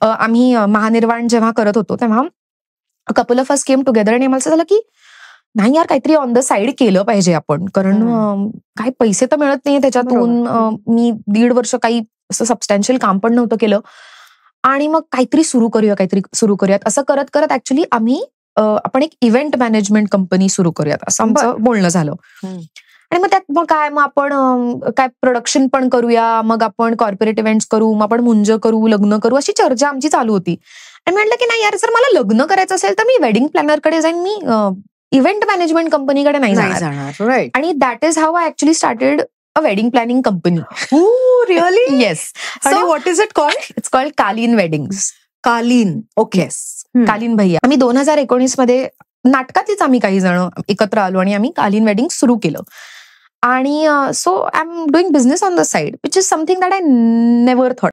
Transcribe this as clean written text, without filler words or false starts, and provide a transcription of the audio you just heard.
आम्ही महानिर्वाण जेव्हा करत होतो तेव्हा couple of us came together आणि आम्हाला असं झालं की नाही यार, काहीतरी ऑन द साईड केलं पाहिजे आपण, कारण काही पैसे तर मिळत नाहीये त्याच्यातून. मी 1.5 वर्ष काही असं सबस्टॅन्शियल काम पण नव्हतं केलं, आणि मग काहीतरी सुरू करूयात असं करत करत ऍक्च्युली आम्ही आपण एक इव्हेंट मॅनेजमेंट कंपनी सुरू करूयात असं आमचं बोलणं झालं. आणि मग त्यात मग आपण काय प्रोडक्शन पण करूया, मग आपण कॉर्पोरेट इव्हेंट्स करू, मग आपण मुंज करू, लग्न करू, अशी चर्चा आमची चालू होती. आणि म्हटलं की नाही यार, जर मला लग्न करायचं असेल तर मी वेडिंग प्लॅनरकडे जाईन, मी इव्हेंट मॅनेजमेंट कंपनीकडे नाही जाणार. आणि that is how I actually started a wedding planning company. Really? Yes. आणि what is it called? It's called Kaleen weddings. Kaleen. Okay. Kaleen भैया. आम्ही 2019 मध्ये नाटकातलीच आम्ही काही जण एकत्र आलो आणि आम्ही कालीन वेडिंग सुरू केलं. आणि so I am doing business on the side, which is something that I never thought.